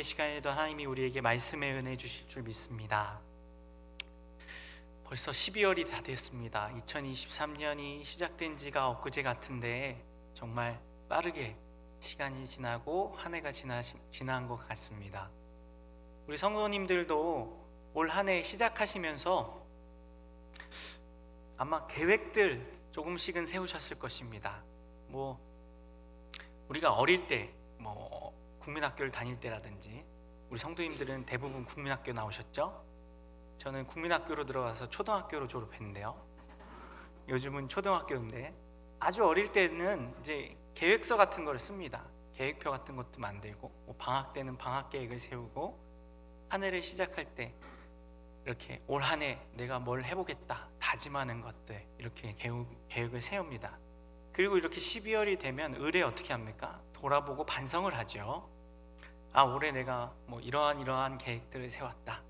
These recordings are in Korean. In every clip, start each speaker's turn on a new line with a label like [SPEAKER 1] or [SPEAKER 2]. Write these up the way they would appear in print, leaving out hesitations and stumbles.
[SPEAKER 1] 예배 시간에도 하나님이 우리에게 말씀의 은혜 주실 줄 믿습니다. 벌써 12월이 다 됐습니다. 2023년이 시작된 지가 엊그제 같은데 정말 빠르게 시간이 지나고 한 해가 지난 것 같습니다. 우리 성도님들도 올 한 해 시작하시면서 아마 계획들 조금씩은 세우셨을 것입니다. 우리가 어릴 때 국민학교를 다닐 때라든지, 우리 성도님들은 대부분 국민학교 나오셨죠? 저는 국민학교로 들어가서 초등학교로 졸업했는데요. 요즘은 초등학교인데 아주 어릴 때는 이제 계획서 같은 걸 씁니다. 계획표 같은 것도 만들고, 방학 때는 방학 계획을 세우고, 한 해를 시작할 때 이렇게 올 한 해 내가 뭘 해보겠다 다짐하는 것들, 이렇게 계획을 세웁니다. 그리고 이렇게 12월이 되면 을에 어떻게 합니까? 돌아보고 반성을 하죠. 올해 내가 이러한 계획들을 세웠다.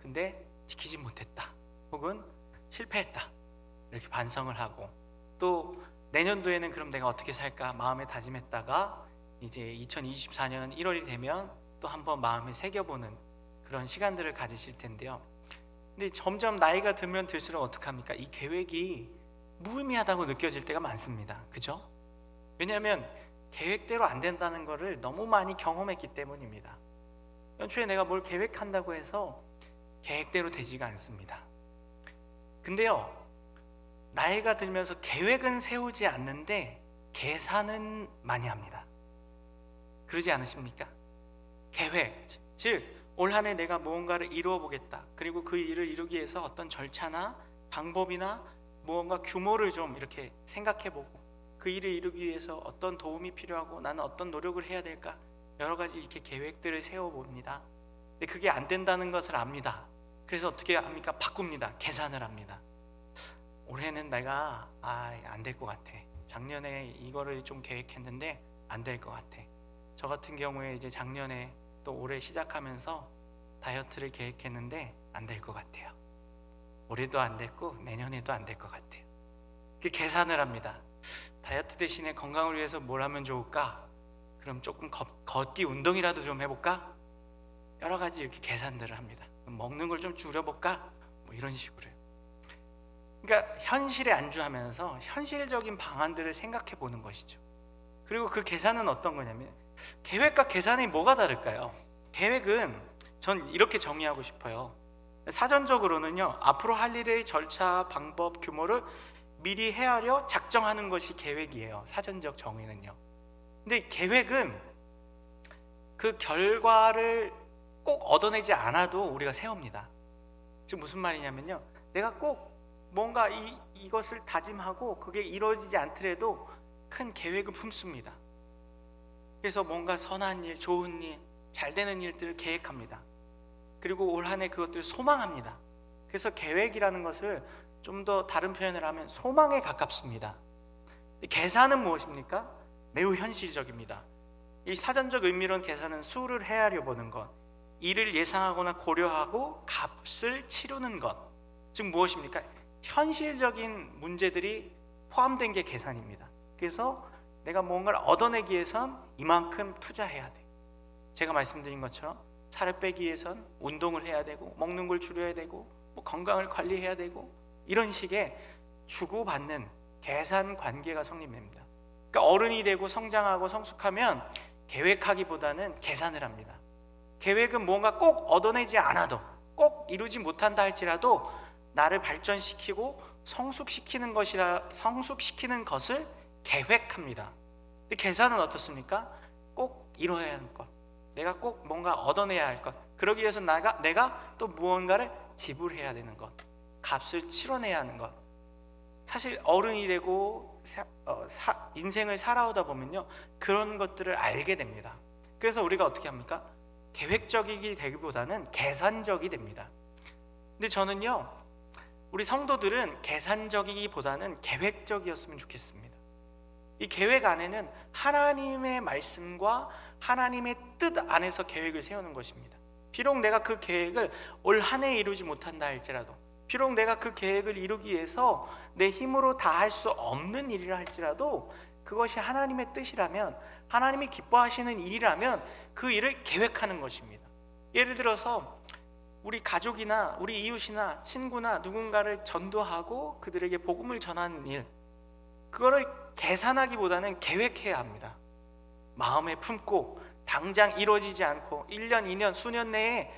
[SPEAKER 1] 근데 지키지 못했다. 혹은 실패했다. 이렇게 반성을 하고, 또 내년도에는 그럼 내가 어떻게 살까 마음에 다짐했다가 이제 2024년 1월이 되면 또 한번 마음에 새겨보는 그런 시간들을 가지실 텐데요. 근데 점점 나이가 들면 들수록 어떡합니까? 이 계획이 무의미하다고 느껴질 때가 많습니다. 그죠? 왜냐하면 계획대로 안 된다는 것을 너무 많이 경험했기 때문입니다. 연초에 내가 뭘 계획한다고 해서 계획대로 되지가 않습니다. 근데요, 나이가 들면서 계획은 세우지 않는데 계산은 많이 합니다. 그러지 않으십니까? 계획, 즉 올 한 해 내가 무언가를 이루어 보겠다. 그리고 그 일을 이루기 위해서 어떤 절차나 방법이나 무언가 규모를 좀 이렇게 생각해 보고, 그 일을 이루기 위해서 어떤 도움이 필요하고 나는 어떤 노력을 해야 될까, 여러 가지 이렇게 계획들을 세워봅니다. 근데 그게 안 된다는 것을 압니다. 그래서 어떻게 합니까? 바꿉니다. 계산을 합니다. 올해는 내가 안 될 것 같아. 작년에 이거를 좀 계획했는데 안 될 것 같아. 저 같은 경우에 이제 작년에 또 올해 시작하면서 다이어트를 계획했는데 안 될 것 같아요. 올해도 안 됐고 내년에도 안 될 것 같아요. 그 계산을 합니다. 다이어트 대신에 건강을 위해서 뭘 하면 좋을까? 그럼 조금 걷기 운동이라도 좀 해볼까? 여러 가지 이렇게 계산들을 합니다. 먹는 걸 좀 줄여볼까? 이런 식으로요. 그러니까 현실에 안주하면서 현실적인 방안들을 생각해 보는 것이죠. 그리고 그 계산은 어떤 거냐면, 계획과 계산이 뭐가 다를까요? 계획은 전 이렇게 정의하고 싶어요. 사전적으로는요, 앞으로 할 일의 절차, 방법, 규모를 미리 헤아려 작정하는 것이 계획이에요. 사전적 정의는요. 근데 계획은 그 결과를 꼭 얻어내지 않아도 우리가 세웁니다. 즉 무슨 말이냐면요, 내가 꼭 뭔가 이것을 다짐하고 그게 이루어지지 않더라도 큰 계획을 품습니다. 그래서 뭔가 선한 일, 좋은 일, 잘 되는 일들을 계획합니다. 그리고 올 한 해 그것들을 소망합니다. 그래서 계획이라는 것을 좀 더 다른 표현을 하면 소망에 가깝습니다. 계산은 무엇입니까? 매우 현실적입니다. 이 사전적 의미론 계산은 수를 헤아려 보는 것, 일을 예상하거나 고려하고 값을 치르는 것, 즉 무엇입니까? 현실적인 문제들이 포함된 게 계산입니다. 그래서 내가 뭔가를 얻어내기 위해선 이만큼 투자해야 돼. 제가 말씀드린 것처럼 살을 빼기 위해선 운동을 해야 되고, 먹는 걸 줄여야 되고, 건강을 관리해야 되고, 이런 식의 주고받는 계산 관계가 성립됩니다. 그러니까 어른이 되고 성장하고 성숙하면 계획하기보다는 계산을 합니다. 계획은 뭔가 꼭 얻어내지 않아도, 꼭 이루지 못한다 할지라도 나를 발전시키고 성숙시키는 것을 계획합니다. 근데 계산은 어떻습니까? 꼭 이뤄야 하는 것, 내가 꼭 뭔가 얻어내야 할 것, 그러기 위해서 내가 또 무언가를 지불해야 되는 것, 값을 치러내야 하는 것. 사실 어른이 되고 인생을 살아오다 보면요, 그런 것들을 알게 됩니다. 그래서 우리가 어떻게 합니까? 계획적이기 되기보다는 계산적이 됩니다. 근데 저는요, 우리 성도들은 계산적이기보다는 계획적이었으면 좋겠습니다. 이 계획 안에는 하나님의 말씀과 하나님의 뜻 안에서 계획을 세우는 것입니다. 비록 내가 그 계획을 올 한 해 이루지 못한다 할지라도, 비록 내가 그 계획을 이루기 위해서 내 힘으로 다 할 수 없는 일이라 할지라도, 그것이 하나님의 뜻이라면 하나님이 기뻐하시는 일이라면 그 일을 계획하는 것입니다. 예를 들어서 우리 가족이나 우리 이웃이나 친구나 누군가를 전도하고 그들에게 복음을 전하는 일, 그거를 계산하기보다는 계획해야 합니다. 마음에 품고 당장 이루어지지 않고 1년, 2년, 수년 내에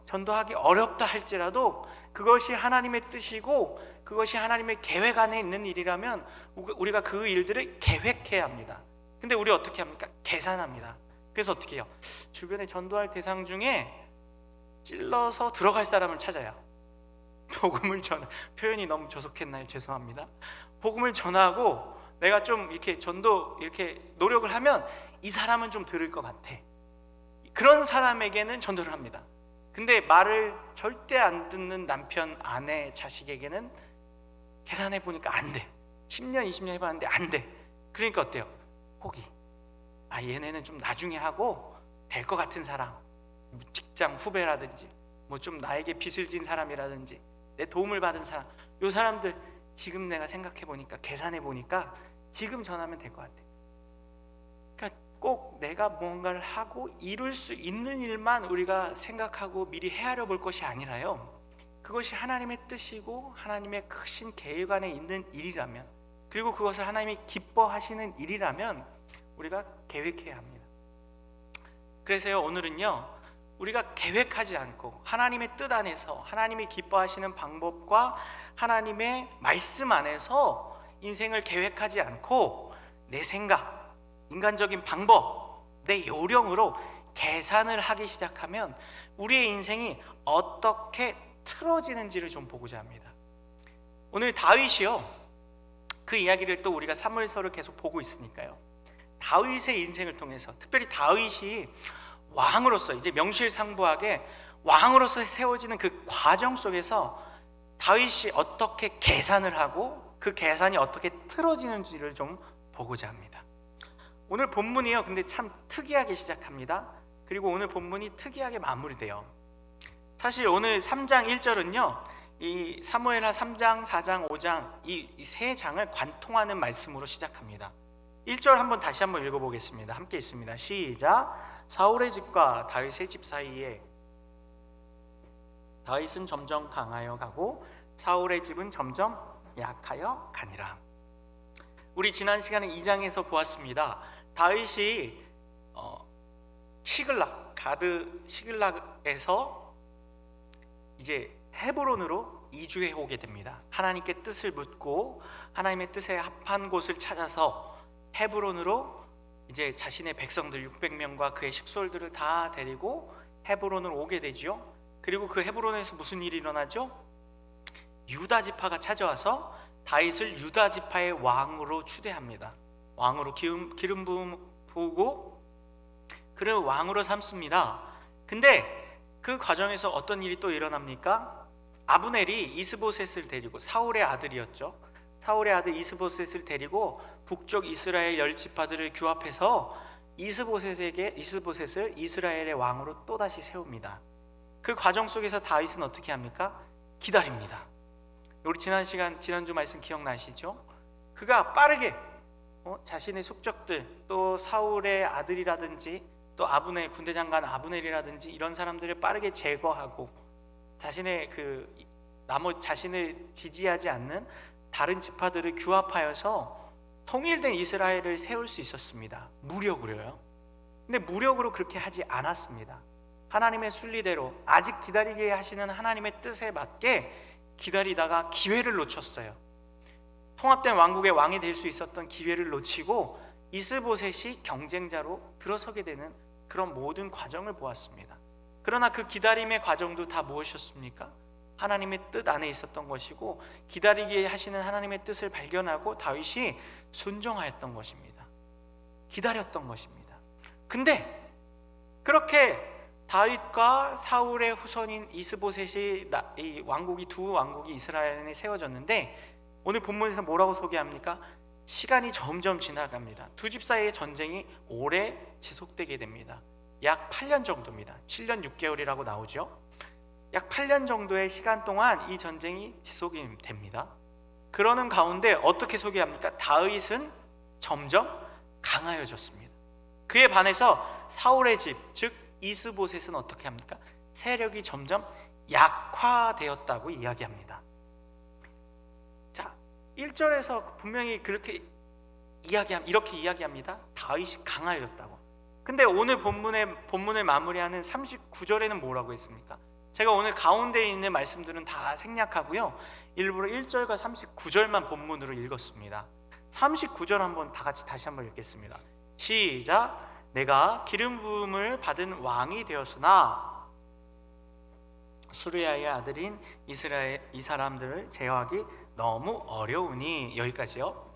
[SPEAKER 1] 전도하기 어렵다 할지라도 그것이 하나님의 뜻이고 그것이 하나님의 계획 안에 있는 일이라면 우리가 그 일들을 계획해야 합니다. 근데 우리 어떻게 합니까? 계산합니다. 그래서 어떻게 해요? 주변에 전도할 대상 중에 찔러서 들어갈 사람을 찾아요. 복음을 표현이 너무 조속했나요? 죄송합니다. 복음을 전하고 내가 좀 이렇게 전도 이렇게 노력을 하면 이 사람은 좀 들을 것 같아. 그런 사람에게는 전도를 합니다. 근데 말을 절대 안 듣는 남편, 아내, 자식에게는 계산해 보니까 안 돼. 10년, 20년 해봤는데 안 돼. 그러니까 어때요? 포기. 얘네는 좀 나중에 하고 될 것 같은 사람, 직장 후배라든지 뭐 좀 나에게 빚을 진 사람이라든지 내 도움을 받은 사람, 요 사람들 지금 내가 생각해 보니까 계산해 보니까 지금 전하면 될 것 같아. 그러니까 꼭 내가 뭔가를 하고 이룰 수 있는 일만 우리가 생각하고 미리 헤아려 볼 것이 아니라요, 그것이 하나님의 뜻이고 하나님의 크신 계획 안에 있는 일이라면, 그리고 그것을 하나님이 기뻐하시는 일이라면 우리가 계획해야 합니다. 그래서요, 오늘은요, 우리가 계획하지 않고 하나님의 뜻 안에서 하나님이 기뻐하시는 방법과 하나님의 말씀 안에서 인생을 계획하지 않고 내 생각, 인간적인 방법, 내 요령으로 계산을 하기 시작하면 우리의 인생이 어떻게 틀어지는지를 좀 보고자 합니다. 오늘 다윗이요, 그 이야기를 또 우리가 사무엘서를 계속 보고 있으니까요, 다윗의 인생을 통해서, 특별히 다윗이 왕으로서 이제 명실상부하게 왕으로서 세워지는 그 과정 속에서 다윗이 어떻게 계산을 하고 그 계산이 어떻게 틀어지는지를 좀 보고자 합니다. 오늘 본문이요, 근데 참 특이하게 시작합니다. 그리고 오늘 본문이 특이하게 마무리돼요. 사실 오늘 3장 1절은요 이 사무엘하 3장, 4장, 5장 이 세 장을 관통하는 말씀으로 시작합니다. 1절 한번 다시 한번 읽어보겠습니다. 함께 있습니다. 시작. 사울의 집과 다윗의 집 사이에 다윗은 점점 강하여 가고 사울의 집은 점점 약하여 가니라. 우리 지난 시간에 2장에서 보았습니다. 다윗이 시글락, 가드 시글락에서 이제 헤브론으로 이주해 오게 됩니다. 하나님께 뜻을 묻고 하나님의 뜻에 합한 곳을 찾아서 헤브론으로 이제 자신의 백성들 600명과 그의 식솔들을 다 데리고 헤브론으로 오게 되죠. 그리고 그 헤브론에서 무슨 일이 일어나죠? 유다 지파가 찾아와서 다윗을 유다 지파의 왕으로 추대합니다. 왕으로 기름 부으고 그를 왕으로 삼습니다. 근데 그 과정에서 어떤 일이 또 일어납니까? 아브넬이 이스보셋을 데리고, 사울의 아들이었죠. 사울의 아들 이스보셋을 데리고 북쪽 이스라엘 10지파들을 규합해서 이스보셋을 이스라엘의 왕으로 또다시 세웁니다. 그 과정 속에서 다윗은 어떻게 합니까? 기다립니다. 우리 지난주 말씀 기억나시죠? 그가 빠르게 자신의 숙적들, 또 사울의 아들이라든지 또 아브넬, 군대장관 아브넬이라든지 이런 사람들을 빠르게 제거하고 자신의 자신을 지지하지 않는 다른 지파들을 규합하여서 통일된 이스라엘을 세울 수 있었습니다. 무력으로요. 근데 무력으로 그렇게 하지 않았습니다. 하나님의 순리대로 아직 기다리게 하시는 하나님의 뜻에 맞게 기다리다가 기회를 놓쳤어요. 통합된 왕국의 왕이 될 수 있었던 기회를 놓치고 이스보셋이 경쟁자로 들어서게 되는 그런 모든 과정을 보았습니다. 그러나 그 기다림의 과정도 다 무엇이었습니까? 하나님의 뜻 안에 있었던 것이고, 기다리게 하시는 하나님의 뜻을 발견하고 다윗이 순종하였던 것입니다. 기다렸던 것입니다. 근데 그렇게 다윗과 사울의 후손인 이스보셋이 이 왕국이, 두 왕국이 이스라엘에 세워졌는데, 오늘 본문에서 뭐라고 소개합니까? 시간이 점점 지나갑니다. 두 집 사이의 전쟁이 오래 지속되게 됩니다. 약 8년 정도입니다. 7년 6개월이라고 나오죠. 약 8년 정도의 시간 동안 이 전쟁이 지속이 됩니다. 그러는 가운데 어떻게 소개합니까? 다윗은 점점 강하여졌습니다. 그에 반해서 사울의 집, 즉 이스보셋은 어떻게 합니까? 세력이 점점 약화되었다고 이야기합니다. 자, 1절에서 분명히 이렇게 이야기합니다. 다윗이 강하여졌다고. 근데 오늘 본문을 마무리하는 39절에는 뭐라고 했습니까? 제가 오늘 가운데 있는 말씀들은 다 생략하고요, 일부러 1절과 39절만 본문으로 읽었습니다. 39절 한번 다 같이 다시 한번 읽겠습니다. 시작. 내가 기름 부음을 받은 왕이 되었으나 수르야의 아들인 이 사람들을 제어하기 너무 어려우니. 여기까지요.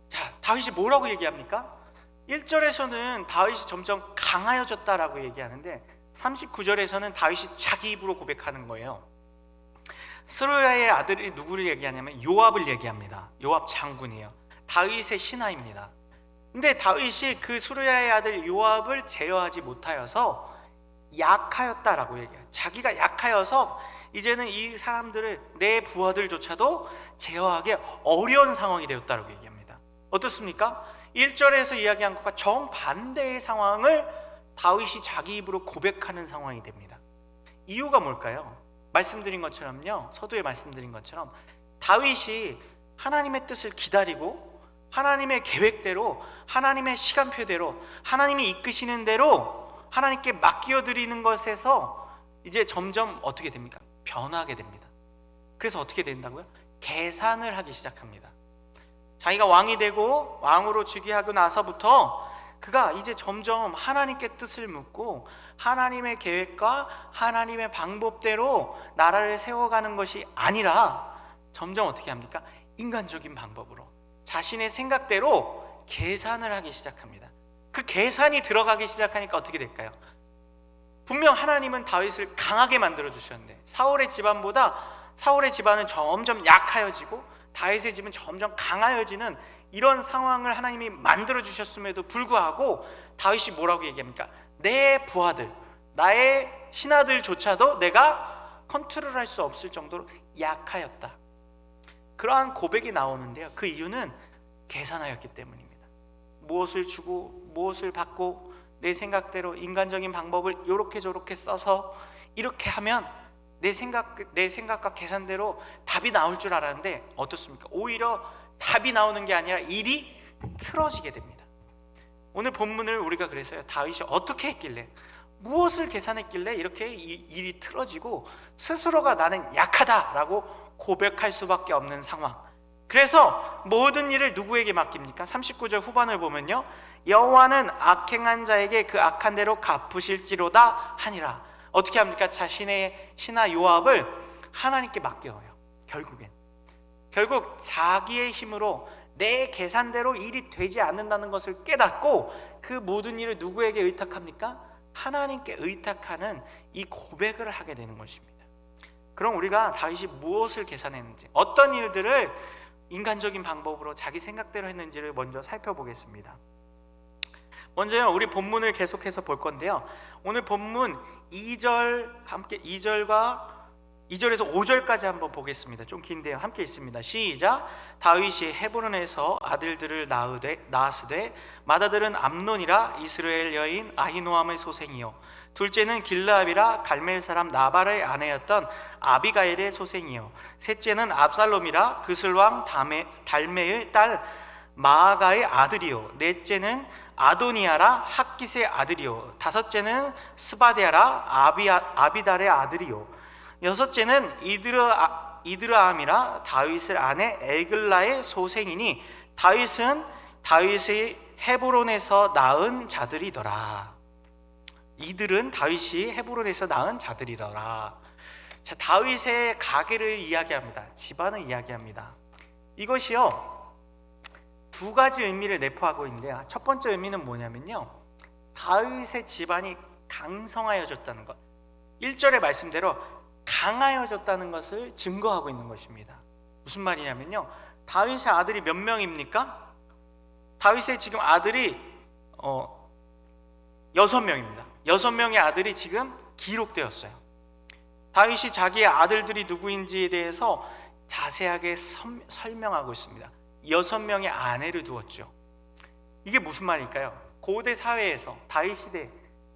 [SPEAKER 1] 자, 다윗이 뭐라고 얘기합니까? 1절에서는 다윗이 점점 강하여졌다라고 얘기하는데 39절에서는 다윗이 자기 입으로 고백하는 거예요. 스루야의 아들이 누구를 얘기하냐면 요압을 얘기합니다. 요압 장군이에요. 다윗의 신하입니다. 근데 다윗이 그 스루야의 아들 요압을 제어하지 못하여서 약하였다라고 얘기해요. 자기가 약하여서 이제는 이 사람들을, 내 부하들조차도 제어하기 어려운 상황이 되었다라고 얘기합니다. 어떻습니까? 1절에서 이야기한 것과 정반대의 상황을 다윗이 자기 입으로 고백하는 상황이 됩니다. 이유가 뭘까요? 말씀드린 것처럼요, 서두에 말씀드린 것처럼 다윗이 하나님의 뜻을 기다리고 하나님의 계획대로, 하나님의 시간표대로, 하나님이 이끄시는 대로 하나님께 맡겨드리는 것에서 이제 점점 어떻게 됩니까? 변하게 됩니다. 그래서 어떻게 된다고요? 계산을 하기 시작합니다. 자기가 왕이 되고 왕으로 즉위하고 나서부터 그가 이제 점점 하나님께 뜻을 묻고 하나님의 계획과 하나님의 방법대로 나라를 세워가는 것이 아니라 점점 어떻게 합니까? 인간적인 방법으로, 자신의 생각대로 계산을 하기 시작합니다. 그 계산이 들어가기 시작하니까 어떻게 될까요? 분명 하나님은 다윗을 강하게 만들어 주셨는데 사울의 집안은 점점 약하여지고 다윗의 집은 점점 강하여지는 이런 상황을 하나님이 만들어 주셨음에도 불구하고 다윗이 뭐라고 얘기합니까? 내 부하들, 나의 신하들조차도 내가 컨트롤할 수 없을 정도로 약하였다. 그러한 고백이 나오는데요, 그 이유는 계산하였기 때문입니다. 무엇을 주고 무엇을 받고 내 생각대로 인간적인 방법을 요렇게 저렇게 써서 이렇게 하면 내 생각과 계산대로 답이 나올 줄 알았는데 어떻습니까? 오히려 답이 나오는 게 아니라 일이 틀어지게 됩니다. 오늘 본문을 우리가 그래서요, 다윗이 어떻게 했길래, 무엇을 계산했길래 이렇게 일이 틀어지고 스스로가 나는 약하다라고 고백할 수밖에 없는 상황. 그래서 모든 일을 누구에게 맡깁니까? 39절 후반을 보면요, 여호와는 악행한 자에게 그 악한 대로 갚으실지로다 하니라. 어떻게 합니까? 자신의 신하 요압을 하나님께 맡겨요. 결국 자기의 힘으로 내 계산대로 일이 되지 않는다는 것을 깨닫고 그 모든 일을 누구에게 의탁합니까? 하나님께 의탁하는 이 고백을 하게 되는 것입니다. 그럼 우리가 다윗이 무엇을 계산했는지, 어떤 일들을 인간적인 방법으로 자기 생각대로 했는지를 먼저 살펴보겠습니다. 먼저요, 우리 본문을 계속해서 볼 건데요, 오늘 본문 2절에서 5절까지 한번 보겠습니다. 좀 긴데요, 함께 있습니다. 시작. 다윗이 헤브론에서 아들들을 낳았으되 맏아들은 암논이라 이스라엘 여인 아히노암의 소생이요, 둘째는 길르압이라 갈멜 사람 나발의 아내였던 아비가일의 소생이요, 셋째는 압살롬이라 그슬왕 달메의 딸 마아가의 아들이요, 넷째는 아도니아라 핫깃의 아들이요, 다섯째는 스바데아라 아비달의 아들이요, 여섯째는 이드라암이라 다윗의 아내 에글라의 소생이니 다윗의 헤브론에서 낳은 자들이더라. 이들은 다윗이 헤브론에서 낳은 자들이더라. 자, 다윗의 가계를 이야기합니다. 집안을 이야기합니다. 이것이요, 두 가지 의미를 내포하고 있는데요, 첫 번째 의미는 뭐냐면요, 다윗의 집안이 강성하여졌다는 것, 1절의 말씀대로 강하여졌다는 것을 증거하고 있는 것입니다. 무슨 말이냐면요, 다윗의 아들이 몇 명입니까? 다윗의 지금 아들이 6명입니다. 6명의 아들이 지금 기록되었어요. 다윗이 자기의 아들들이 누구인지에 대해서 자세하게 설명하고 있습니다. 6명의 아내를 두었죠. 이게 무슨 말일까요? 고대 사회에서, 다윗 시대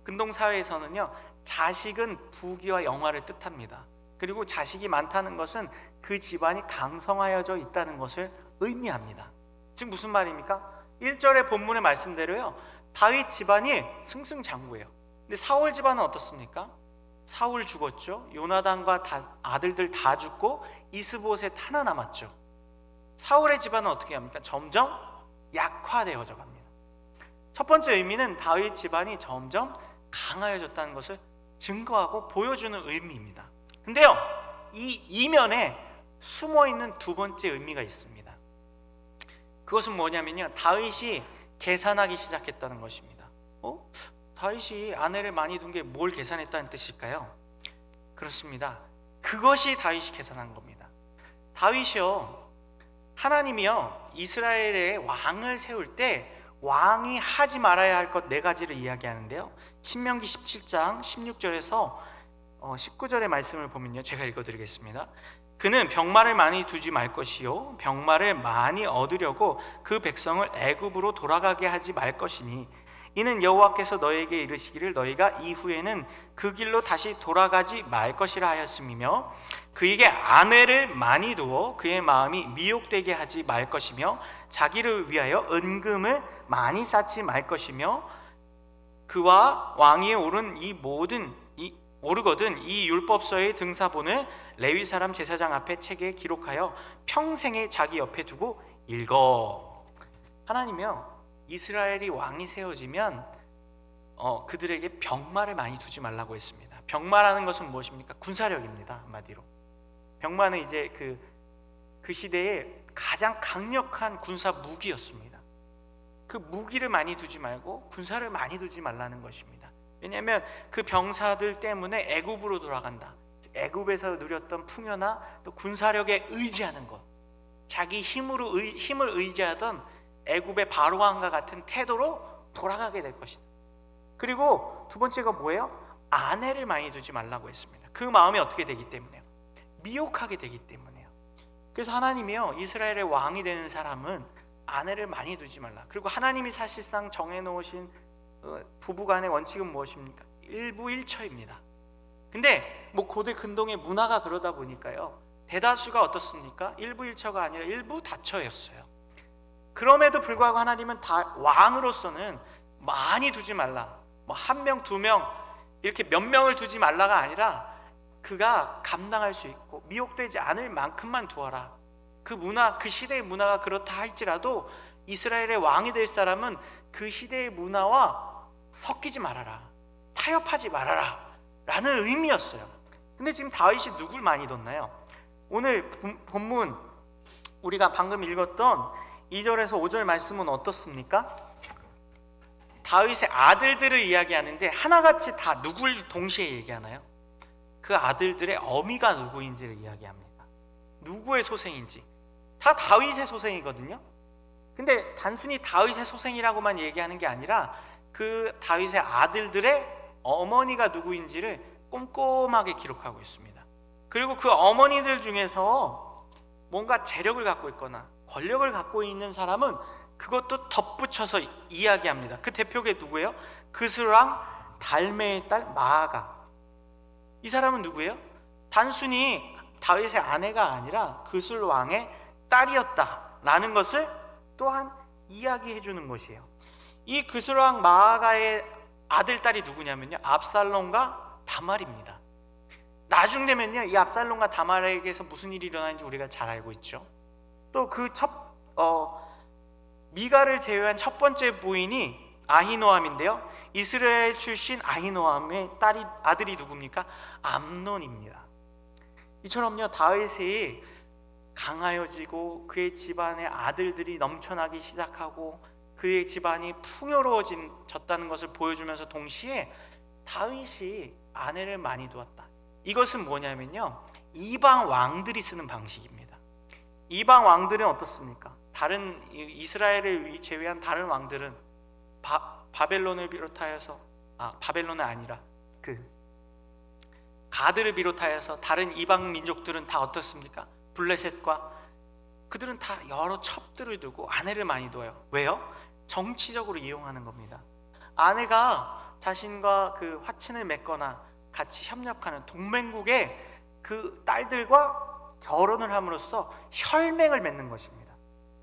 [SPEAKER 1] 근동 사회에서는요, 자식은 부귀와 영화를 뜻합니다. 그리고 자식이 많다는 것은 그 집안이 강성하여져 있다는 것을 의미합니다. 지금 무슨 말입니까? 1절의 본문의 말씀대로요, 다윗 집안이 승승장구예요. 근데 사울 집안은 어떻습니까? 사울 죽었죠. 요나단과 아들들 다 죽고 이스보셋 하나 남았죠. 사울의 집안은 어떻게 합니까? 점점 약화되어져 갑니다. 첫 번째 의미는 다윗 집안이 점점 강하여졌다는 것을 증거하고 보여주는 의미입니다. 근데요, 이 이면에 숨어있는 두 번째 의미가 있습니다. 그것은 뭐냐면요, 다윗이 계산하기 시작했다는 것입니다. 다윗이 아내를 많이 둔 게 뭘 계산했다는 뜻일까요? 그렇습니다. 그것이 다윗이 계산한 겁니다. 다윗이요, 하나님이요, 이스라엘의 왕을 세울 때 왕이 하지 말아야 할 것 4가지를 이야기하는데요, 신명기 17장 16절에서 19절의 말씀을 보면요, 제가 읽어드리겠습니다. 그는 병마를 많이 두지 말 것이요, 병마를 많이 얻으려고 그 백성을 애굽으로 돌아가게 하지 말 것이니, 이는 여호와께서 너에게 이르시기를 너희가 이후에는 그 길로 다시 돌아가지 말 것이라 하였음이며, 그에게 아내를 많이 두어 그의 마음이 미혹되게 하지 말 것이며, 자기를 위하여 은금을 많이 쌓지 말 것이며, 그와 왕위에 오르거든 이 율법서의 등사본을 레위 사람 제사장 앞에 책에 기록하여 평생에 자기 옆에 두고 읽어. 하나님이요, 이스라엘이 왕이 세워지면 그들에게 병마를 많이 두지 말라고 했습니다. 병마라는 것은 무엇입니까? 군사력입니다. 한마디로 병마는 이제 그 시대에 가장 강력한 군사 무기였습니다. 그 무기를 많이 두지 말고 군사를 많이 두지 말라는 것입니다. 왜냐하면 그 병사들 때문에 애굽으로 돌아간다. 애굽에서 누렸던 풍요나 또 군사력에 의지하는 것, 자기 힘을 의지하던 애굽의 바로왕과 같은 태도로 돌아가게 될 것이다. 그리고 두 번째가 뭐예요? 아내를 많이 두지 말라고 했습니다. 그 마음이 어떻게 되기 때문에요? 미혹하게 되기 때문에요. 그래서 하나님이요, 이스라엘의 왕이 되는 사람은 아내를 많이 두지 말라. 그리고 하나님이 사실상 정해놓으신 부부간의 원칙은 무엇입니까? 일부일처입니다. 근데 고대 근동의 문화가 그러다 보니까요, 대다수가 어떻습니까? 일부일처가 아니라 일부다처였어요. 그럼에도 불구하고 하나님은 다 왕으로서는 많이 두지 말라, 1명, 2명 이렇게 몇 명을 두지 말라가 아니라 그가 감당할 수 있고 미혹되지 않을 만큼만 두어라. 그 문화, 그 시대의 문화가 그렇다 할지라도 이스라엘의 왕이 될 사람은 그 시대의 문화와 섞이지 말아라, 타협하지 말아라 라는 의미였어요. 근데 지금 다윗이 누굴 많이 뒀나요? 오늘 본문 우리가 방금 읽었던 2절에서 5절 말씀은 어떻습니까? 다윗의 아들들을 이야기하는데 하나같이 다 누굴 동시에 얘기하나요? 그 아들들의 어미가 누구인지를 이야기합니다. 누구의 소생인지. 다 다윗의 소생이거든요. 근데 단순히 다윗의 소생이라고만 얘기하는 게 아니라 그 다윗의 아들들의 어머니가 누구인지를 꼼꼼하게 기록하고 있습니다. 그리고 그 어머니들 중에서 뭔가 재력을 갖고 있거나 권력을 갖고 있는 사람은 그것도 덧붙여서 이야기합니다. 그 대표가 누구예요? 그스랑 달메의 딸 마아가. 이 사람은 누구예요? 단순히 다윗의 아내가 아니라 그술 왕의 딸이었다라는 것을 또한 이야기해 주는 것이에요. 이 그술 왕 마아가의 아들 딸이 누구냐면요, 압살롬과 다말입니다. 나중 되면요, 이 압살롬과 다말에게서 무슨 일이 일어나는지 우리가 잘 알고 있죠. 또 그 미가를 제외한 첫 번째 부인이 아히노암인데요, 이스라엘 출신 아히노암의 아들이 누굽니까? 암논입니다. 이처럼요, 다윗이 강하여지고 그의 집안의 아들들이 넘쳐나기 시작하고 그의 집안이 풍요로워졌다는 것을 보여주면서 동시에 다윗이 아내를 많이 두었다. 이것은 뭐냐면요, 이방 왕들이 쓰는 방식입니다. 이방 왕들은 어떻습니까? 다른 이스라엘을 제외한 다른 왕들은 바벨론을 비롯하여서 바벨론은 아니라 가드를 비롯하여서 다른 이방 민족들은 다 어떻습니까? 블레셋과 그들은 다 여러 첩들을 두고 아내를 많이 둬요. 왜요? 정치적으로 이용하는 겁니다. 아내가 자신과 그 화친을 맺거나 같이 협력하는 동맹국의 그 딸들과 결혼을 함으로써 혈맹을 맺는 것입니다.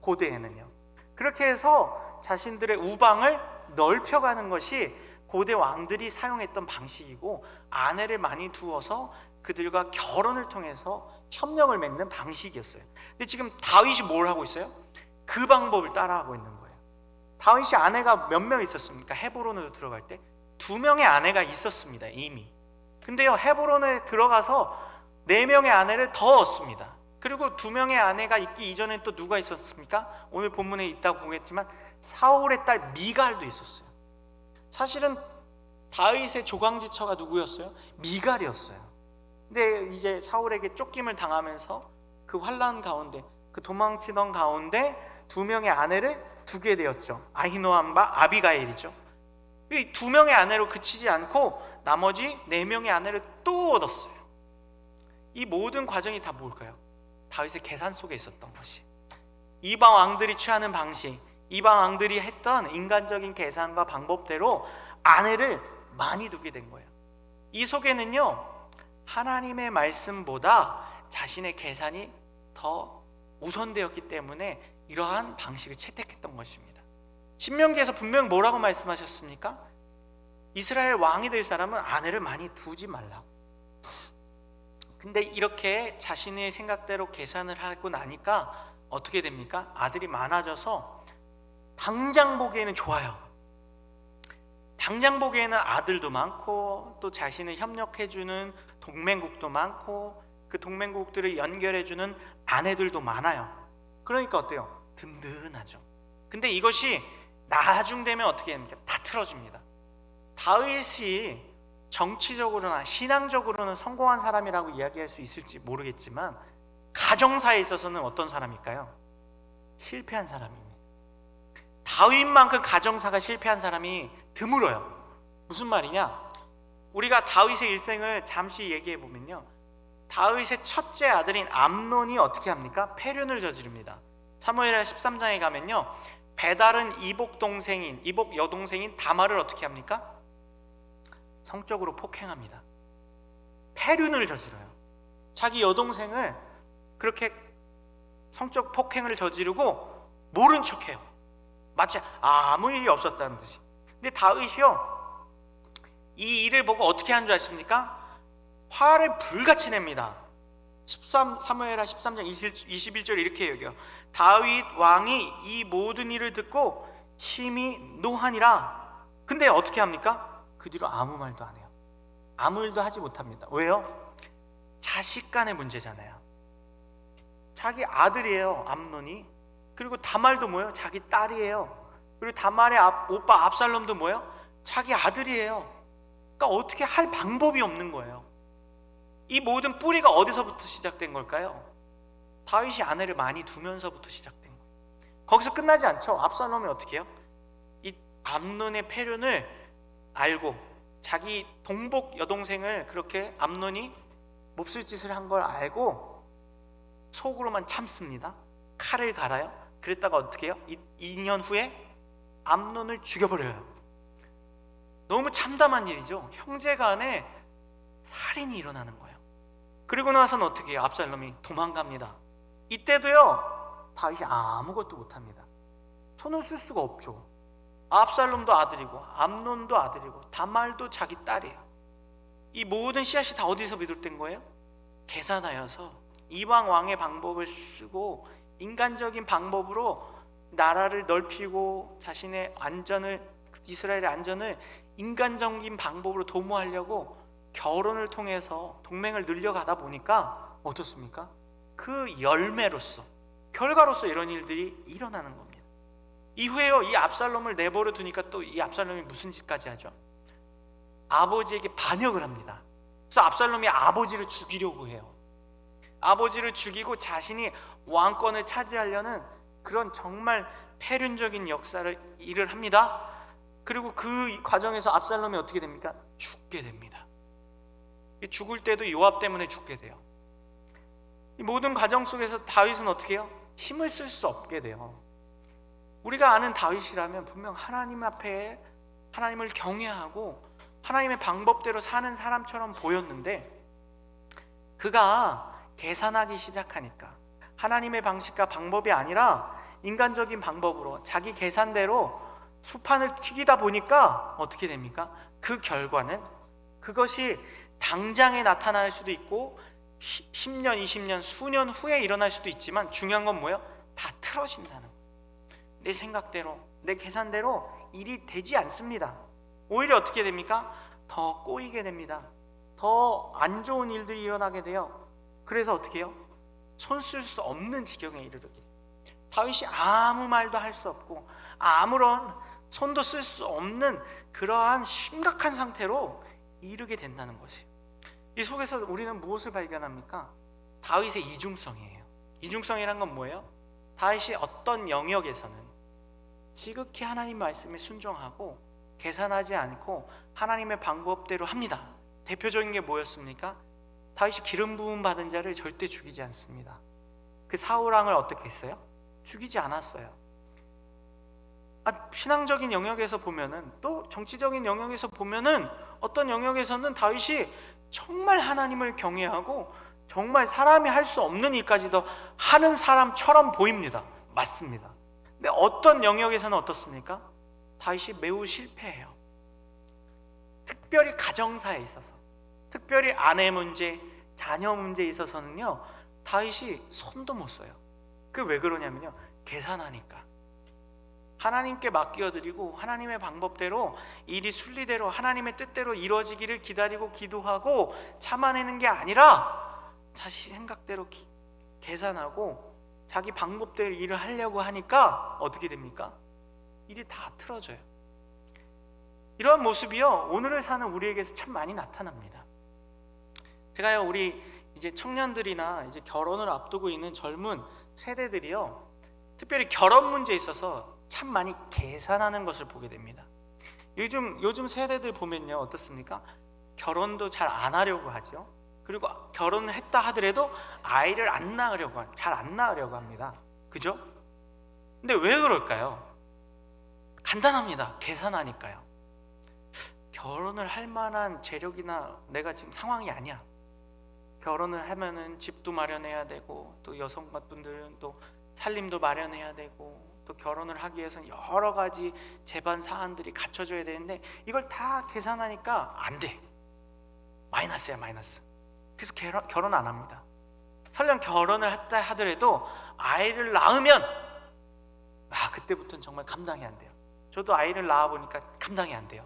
[SPEAKER 1] 고대에는요. 그렇게 해서 자신들의 우방을 넓혀가는 것이 고대 왕들이 사용했던 방식이고, 아내를 많이 두어서 그들과 결혼을 통해서 협력을 맺는 방식이었어요. 근데 지금 다윗이 뭘 하고 있어요? 그 방법을 따라하고 있는 거예요. 다윗이 아내가 몇 명 있었습니까? 헤브론으로 들어갈 때 2명의 아내가 있었습니다, 이미. 근데요, 헤브론에 들어가서 4명의 아내를 더 얻습니다. 그리고 2명의 아내가 있기 이전에 또 누가 있었습니까? 오늘 본문에 있다고 보겠지만 사울의 딸 미갈도 있었어요. 사실은 다윗의 조강지처가 누구였어요? 미갈이었어요. 근데 이제 사울에게 쫓김을 당하면서 그 환난 가운데, 그 도망치던 가운데 2명의 아내를 두게 되었죠. 아히노암과 아비가일이죠. 이 2명의 아내로 그치지 않고 나머지 4명의 아내를 또 얻었어요. 이 모든 과정이 다 뭘까요? 다윗의 계산 속에 있었던 것이, 이방 왕들이 취하는 방식, 이방 왕들이 했던 인간적인 계산과 방법대로 아내를 많이 두게 된 거예요. 이 속에는요, 하나님의 말씀보다 자신의 계산이 더 우선되었기 때문에 이러한 방식을 채택했던 것입니다. 신명기에서 분명히 뭐라고 말씀하셨습니까? 이스라엘 왕이 될 사람은 아내를 많이 두지 말라고. 근데 이렇게 자신의 생각대로 계산을 하고 나니까 어떻게 됩니까? 아들이 많아져서 당장 보기에는 좋아요. 당장 보기에는 아들도 많고, 또 자신을 협력해주는 동맹국도 많고, 그 동맹국들을 연결해주는 아내들도 많아요. 그러니까 어때요? 든든하죠. 근데 이것이 나중 되면 어떻게 됩니까? 다 틀어집니다. 다윗이 정치적으로나 신앙적으로는 성공한 사람이라고 이야기할 수 있을지 모르겠지만, 가정사에 있어서는 어떤 사람일까요? 실패한 사람입니다. 다윗만큼 가정사가 실패한 사람이 드물어요. 무슨 말이냐? 우리가 다윗의 일생을 잠시 얘기해 보면요, 다윗의 첫째 아들인 암논이 어떻게 합니까? 패륜을 저지릅니다. 사무엘하 13장에 가면요, 배달은 이복 여동생인 다말을 어떻게 합니까? 성적으로 폭행합니다. 패륜을 저지러요. 자기 여동생을 그렇게 성적 폭행을 저지르고 모른 척해요. 마치 아무 일이 없었다는 듯이. 근데 다윗이요, 이 일을 보고 어떻게 한 줄 아십니까? 화를 불같이 냅니다. 사무엘하 13장 21절 이렇게 얘기해요. 다윗 왕이 이 모든 일을 듣고 심히 노하니라. 근데 어떻게 합니까? 그 뒤로 아무 말도 안 해요. 아무 일도 하지 못합니다. 왜요? 자식 간의 문제잖아요. 자기 아들이에요, 암논이. 그리고 다말도 뭐예요? 자기 딸이에요. 그리고 다말의 오빠 압살롬도 뭐예요? 자기 아들이에요. 그러니까 어떻게 할 방법이 없는 거예요. 이 모든 뿌리가 어디서부터 시작된 걸까요? 다윗이 아내를 많이 두면서부터 시작된 거예요. 거기서 끝나지 않죠. 압살롬이 어떻게 해요? 이 암논의 패륜을 알고 자기 동복 여동생을 그렇게 암논이 몹쓸 짓을 한 걸 알고 속으로만 참습니다. 칼을 갈아요. 그랬다가 어떻게 해요? 2년 후에 암논을 죽여버려요. 너무 참담한 일이죠. 형제간에 살인이 일어나는 거예요. 그리고 나서는 어떻게 해요? 압살롬이 도망갑니다. 이때도요, 다윗이 아무것도 못합니다. 손을 쓸 수가 없죠. 압살롬도 아들이고 암논도 아들이고 다말도 자기 딸이에요. 이 모든 씨앗이 다 어디서 비롯된 거예요? 계산하여서 이방 왕의 방법을 쓰고 인간적인 방법으로 나라를 넓히고 자신의 안전을, 이스라엘의 안전을 인간적인 방법으로 도모하려고 결혼을 통해서 동맹을 늘려가다 보니까 어떻습니까? 그 열매로서, 결과로서 이런 일들이 일어나는 겁니다. 이후에요, 이 압살롬을 내버려 두니까 또 이 압살롬이 무슨 짓까지 하죠? 아버지에게 반역을 합니다. 그래서 압살롬이 아버지를 죽이려고 해요. 아버지를 죽이고 자신이 왕권을 차지하려는 그런 정말 패륜적인 일을 합니다. 그리고 그 과정에서 압살롬이 어떻게 됩니까? 죽게 됩니다. 죽을 때도 요압 때문에 죽게 돼요. 이 모든 과정 속에서 다윗은 어떻게 해요? 힘을 쓸 수 없게 돼요. 우리가 아는 다윗이라면 분명 하나님 앞에 하나님을 경외하고 하나님의 방법대로 사는 사람처럼 보였는데, 그가 계산하기 시작하니까 하나님의 방식과 방법이 아니라 인간적인 방법으로 자기 계산대로 수판을 튀기다 보니까 어떻게 됩니까? 그 결과는, 그것이 당장에 나타날 수도 있고 10년, 20년, 수년 후에 일어날 수도 있지만 중요한 건 뭐예요? 다 틀어진다는 거예요. 내 생각대로, 내 계산대로 일이 되지 않습니다. 오히려 어떻게 됩니까? 더 꼬이게 됩니다. 더 안 좋은 일들이 일어나게 돼요. 그래서 어떻게 해요? 손 쓸 수 없는 지경에 이르게 돼요. 다윗이 아무 말도 할 수 없고 아무런 손도 쓸 수 없는 그러한 심각한 상태로 이르게 된다는 것이에요. 이 속에서 우리는 무엇을 발견합니까? 다윗의 이중성이에요. 이중성이란 건 뭐예요? 다윗이 어떤 영역에서는 지극히 하나님 말씀에 순종하고 계산하지 않고 하나님의 방법대로 합니다. 대표적인 게 뭐였습니까? 다윗이 기름 부음 받은 자를 절대 죽이지 않습니다. 그 사울 왕을 어떻게 했어요? 죽이지 않았어요. 신앙적인 영역에서 보면은, 또 정치적인 영역에서 보면은, 어떤 영역에서는 다윗이 정말 하나님을 경외하고 정말 사람이 할 수 없는 일까지도 하는 사람처럼 보입니다. 맞습니다. 근데 어떤 영역에서는 어떻습니까? 다윗이 매우 실패해요. 특별히 가정사에 있어서, 특별히 아내 문제, 자녀 문제에 있어서는요, 다윗이 손도 못 써요. 그게 왜 그러냐면요, 계산하니까. 하나님께 맡겨드리고 하나님의 방법대로 일이 순리대로 하나님의 뜻대로 이루어지기를 기다리고 기도하고 참아내는 게 아니라 자기 생각대로 계산하고 자기 방법대로 일을 하려고 하니까 어떻게 됩니까? 일이 다 틀어져요. 이러한 모습이요, 오늘을 사는 우리에게서 참 많이 나타납니다. 제가요, 우리 이제 청년들이나 이제 결혼을 앞두고 있는 젊은 세대들이요, 특별히 결혼 문제에 있어서 참 많이 계산하는 것을 보게 됩니다. 요즘 세대들 보면요, 어떻습니까? 결혼도 잘 안 하려고 하죠. 그리고 결혼을 했다 하더라도 아이를 잘 안 낳으려고 합니다. 그죠? 근데 왜 그럴까요? 간단합니다. 계산하니까요. 결혼을 할 만한 재력이나 내가 지금 상황이 아니야. 결혼을 하면은 집도 마련해야 되고, 또 여성분들은 또 살림도 마련해야 되고, 또 결혼을 하기 위해서는 여러 가지 재반 사안들이 갖춰져야 되는데 이걸 다 계산하니까 안 돼. 마이너스야, 마이너스. 그래서 결혼 안 합니다. 설령 결혼을 했다 하더라도 아이를 낳으면 그때부터는 정말 감당이 안 돼요. 저도 아이를 낳아보니까 감당이 안 돼요.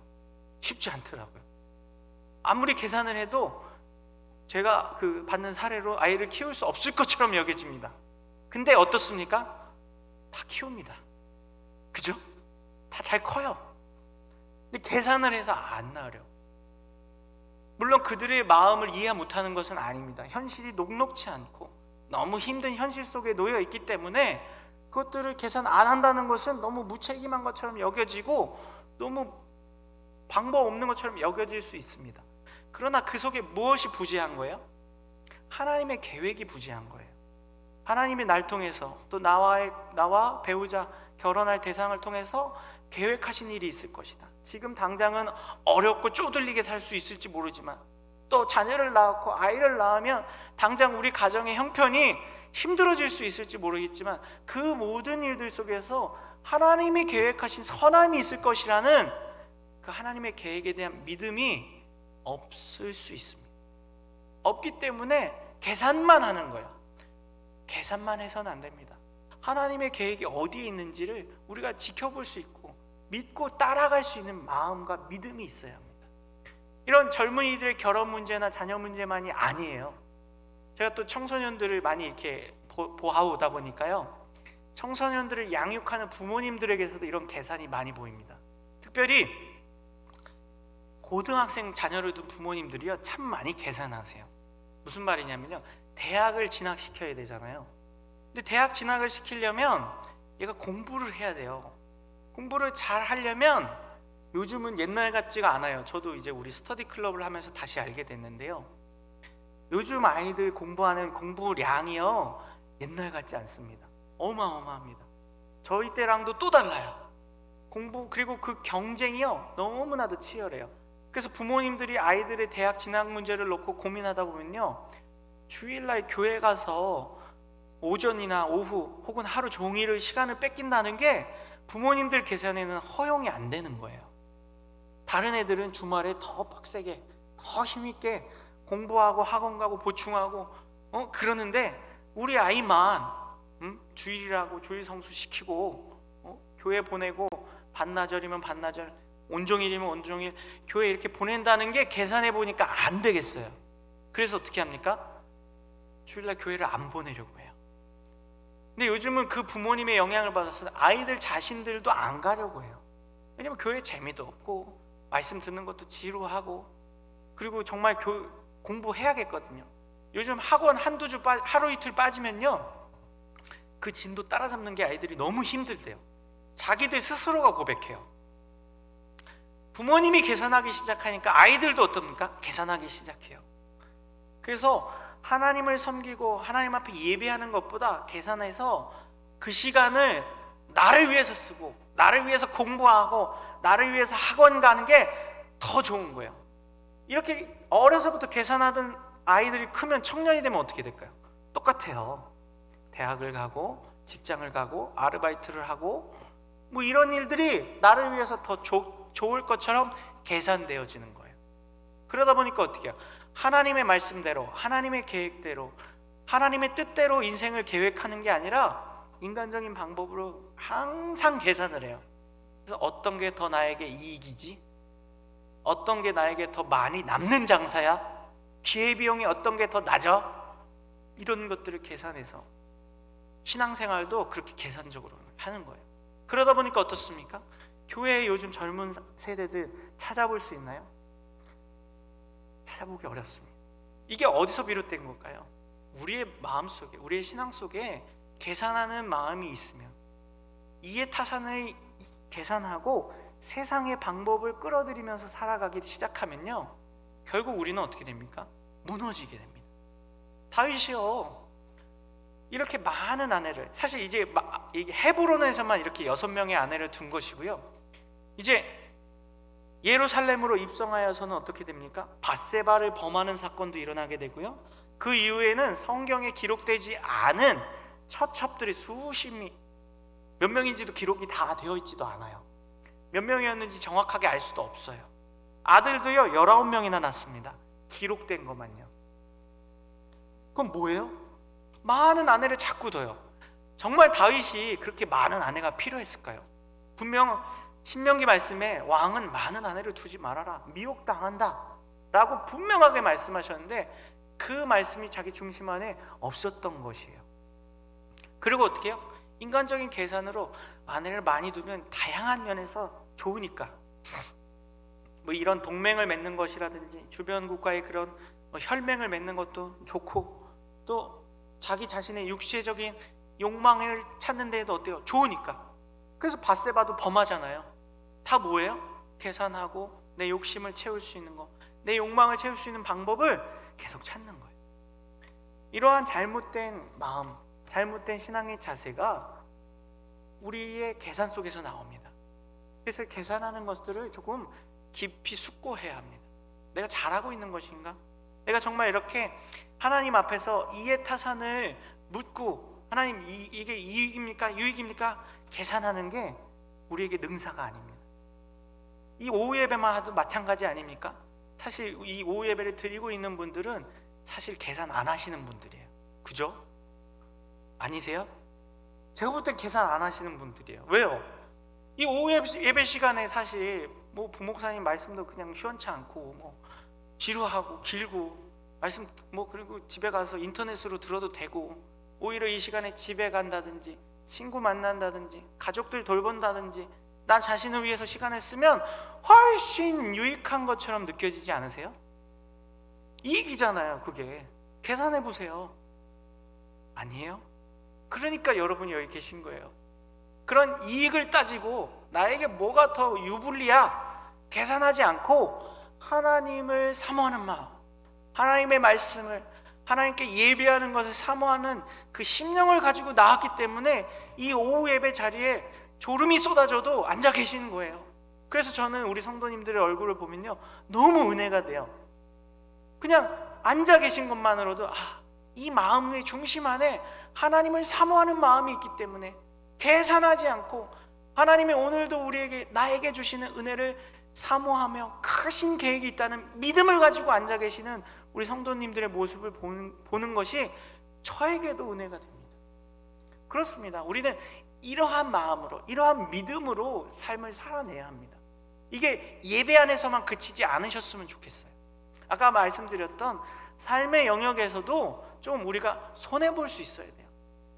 [SPEAKER 1] 쉽지 않더라고요. 아무리 계산을 해도 제가 그 받는 사례로 아이를 키울 수 없을 것처럼 여겨집니다. 근데 어떻습니까? 다 키웁니다. 그죠? 다 잘 커요. 근데 계산을 해서 안 낳으려고. 물론 그들의 마음을 이해 못하는 것은 아닙니다. 현실이 녹록치 않고 너무 힘든 현실 속에 놓여 있기 때문에 그것들을 계산 안 한다는 것은 너무 무책임한 것처럼 여겨지고 너무 방법 없는 것처럼 여겨질 수 있습니다. 그러나 그 속에 무엇이 부재한 거예요? 하나님의 계획이 부재한 거예요. 하나님이 날 통해서, 또 나와 배우자, 결혼할 대상을 통해서 계획하신 일이 있을 것이다. 지금 당장은 어렵고 쪼들리게 살 수 있을지 모르지만, 또 자녀를 낳고 아이를 낳으면 당장 우리 가정의 형편이 힘들어질 수 있을지 모르겠지만, 그 모든 일들 속에서 하나님이 계획하신 선함이 있을 것이라는 그 하나님의 계획에 대한 믿음이 없을 수 있습니다. 없기 때문에 계산만 하는 거예요. 계산만 해서는 안 됩니다. 하나님의 계획이 어디에 있는지를 우리가 지켜볼 수 있고 믿고 따라갈 수 있는 마음과 믿음이 있어야 합니다. 이런 젊은이들의 결혼 문제나 자녀 문제만이 아니에요. 제가 또 청소년들을 많이 이렇게 보아오다 보니까요, 청소년들을 양육하는 부모님들에게서도 이런 계산이 많이 보입니다. 특별히 고등학생 자녀를 둔 부모님들이요, 참 많이 계산하세요. 무슨 말이냐면요, 대학을 진학시켜야 되잖아요. 근데 대학 진학을 시키려면 얘가 공부를 해야 돼요. 공부를 잘 하려면 요즘은 옛날 같지가 않아요. 저도 이제 우리 스터디 클럽을 하면서 다시 알게 됐는데요, 요즘 아이들 공부하는 공부량이요, 옛날 같지 않습니다. 어마어마합니다. 저희 때랑도 또 달라요. 공부 그리고 그 경쟁이요 너무나도 치열해요. 그래서 부모님들이 아이들의 대학 진학 문제를 놓고 고민하다 보면요, 주일날 교회 가서 오전이나 오후 혹은 하루 종일을 시간을 뺏긴다는 게 부모님들 계산에는 허용이 안 되는 거예요. 다른 애들은 주말에 더 빡세게 더 힘있게 공부하고 학원 가고 보충하고 그러는데 우리 아이만 주일이라고 주일 성수 시키고 교회 보내고 반나절이면 반나절, 온종일이면 온종일 교회 이렇게 보낸다는 게 계산해 보니까 안 되겠어요. 그래서 어떻게 합니까? 주일날 교회를 안 보내려고 해요. 근데 요즘은 그 부모님의 영향을 받아서 아이들 자신들도 안 가려고 해요. 왜냐면 교회 재미도 없고 말씀 듣는 것도 지루하고 그리고 정말 공부해야겠거든요. 요즘 학원 한두 주 하루 이틀 빠지면요, 그 진도 따라잡는 게 아이들이 너무 힘들대요. 자기들 스스로가 고백해요. 부모님이 계산하기 시작하니까 아이들도 어떻습니까? 계산하기 시작해요. 그래서 하나님을 섬기고 하나님 앞에 예배하는 것보다 계산해서 그 시간을 나를 위해서 쓰고 나를 위해서 공부하고 나를 위해서 학원 가는 게 더 좋은 거예요. 이렇게 어려서부터 계산하던 아이들이 크면 청년이 되면 어떻게 될까요? 똑같아요. 대학을 가고 직장을 가고 아르바이트를 하고 뭐 이런 일들이 나를 위해서 더 좋을 것처럼 계산되어지는 거예요. 그러다 보니까 어떻게 해요? 하나님의 말씀대로 하나님의 계획대로 하나님의 뜻대로 인생을 계획하는 게 아니라 인간적인 방법으로 항상 계산을 해요. 그래서 어떤 게 더 나에게 이익이지? 어떤 게 나에게 더 많이 남는 장사야? 기회비용이 어떤 게 더 낮아? 이런 것들을 계산해서 신앙생활도 그렇게 계산적으로 하는 거예요. 그러다 보니까 어떻습니까? 교회에 요즘 젊은 세대들 찾아볼 수 있나요? 찾아보기 어렵습니다. 이게 어디서 비롯된 걸까요? 우리의 마음속에, 우리의 신앙 속에 계산하는 마음이 있으면, 이해타산을 계산하고 세상의 방법을 끌어들이면서 살아가기 시작하면요, 결국 우리는 어떻게 됩니까? 무너지게 됩니다. 다윗이요, 이렇게 많은 아내를, 사실 이제 헤브론에서만 이렇게 6명의 아내를 둔 것이고요, 이제 예루살렘으로 입성하여서는 어떻게 됩니까? 밧세바를 범하는 사건도 일어나게 되고요, 그 이후에는 성경에 기록되지 않은 처첩들이 수십이, 몇 명인지도 기록이 다 되어 있지도 않아요. 몇 명이었는지 정확하게 알 수도 없어요. 아들도요 19명이나 낳습니다. 기록된 것만요. 그럼 뭐예요? 많은 아내를 자꾸 둬요. 정말 다윗이 그렇게 많은 아내가 필요했을까요? 분명 신명기 말씀에 왕은 많은 아내를 두지 말아라, 미혹당한다 라고 분명하게 말씀하셨는데 그 말씀이 자기 중심 안에 없었던 것이에요. 그리고 어떻게 해요? 인간적인 계산으로 아내를 많이 두면 다양한 면에서 좋으니까, 뭐 이런 동맹을 맺는 것이라든지 주변 국가의 그런 혈맹을 맺는 것도 좋고, 또 자기 자신의 육체적인 욕망을 찾는 데에도 어때요? 좋으니까. 그래서 밧세바도 범하잖아요. 다 뭐예요? 계산하고 내 욕심을 채울 수 있는 거, 내 욕망을 채울 수 있는 방법을 계속 찾는 거예요. 이러한 잘못된 마음, 잘못된 신앙의 자세가 우리의 계산 속에서 나옵니다. 그래서 계산하는 것들을 조금 깊이 숙고해야 합니다. 내가 잘하고 있는 것인가? 내가 정말 이렇게 하나님 앞에서 이해타산을 묻고, 하나님 이게 이익입니까? 유익입니까? 계산하는 게 우리에게 능사가 아닙니다. 이 오후 예배만 해도 마찬가지 아닙니까? 사실 이 오후 예배를 드리고 있는 분들은 사실 계산 안 하시는 분들이에요. 그죠? 아니세요? 제가 볼 땐 계산 안 하시는 분들이에요. 왜요? 이 오후 예배 시간에 사실 뭐 부목사님 말씀도 그냥 시원치 않고 뭐 지루하고 길고, 말씀 뭐 그리고 집에 가서 인터넷으로 들어도 되고, 오히려 이 시간에 집에 간다든지 친구 만난다든지 가족들 돌본다든지 나 자신을 위해서 시간을 쓰면 훨씬 유익한 것처럼 느껴지지 않으세요? 이익이잖아요. 그게 계산해 보세요. 아니에요? 그러니까 여러분이 여기 계신 거예요. 그런 이익을 따지고 나에게 뭐가 더 유불리야 계산하지 않고 하나님을 사모하는 마음, 하나님의 말씀을, 하나님께 예배하는 것을 사모하는 그 심령을 가지고 나왔기 때문에 이 오후 예배 자리에 졸음이 쏟아져도 앉아 계시는 거예요. 그래서 저는 우리 성도님들의 얼굴을 보면요, 너무 은혜가 돼요. 그냥 앉아 계신 것만으로도 이 마음의 중심 안에 하나님을 사모하는 마음이 있기 때문에 계산하지 않고 하나님이 오늘도 나에게 주시는 은혜를 사모하며 크신 계획이 있다는 믿음을 가지고 앉아 계시는 우리 성도님들의 모습을 보는 것이 저에게도 은혜가 됩니다. 그렇습니다. 우리는 이러한 마음으로, 이러한 믿음으로 삶을 살아내야 합니다. 이게 예배 안에서만 그치지 않으셨으면 좋겠어요. 아까 말씀드렸던 삶의 영역에서도 좀 우리가 손해볼 수 있어야 돼요.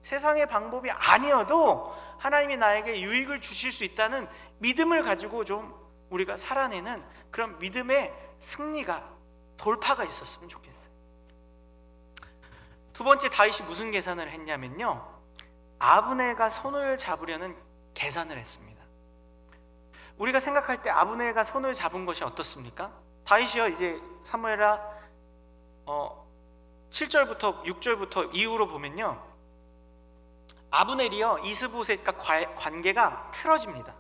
[SPEAKER 1] 세상의 방법이 아니어도 하나님이 나에게 유익을 주실 수 있다는 믿음을 가지고 좀 우리가 살아내는 그런 믿음의 승리가, 돌파가 있었으면 좋겠어요. 두 번째, 다윗이 무슨 계산을 했냐면요, 아브넬과 손을 잡으려는 계산을 했습니다. 우리가 생각할 때 아브넬과 손을 잡은 것이 어떻습니까? 다윗이요, 이제 사무엘하 7절부터 6절부터 이후로 보면요, 아브넬이요 이스보셋과 관계가 틀어집니다.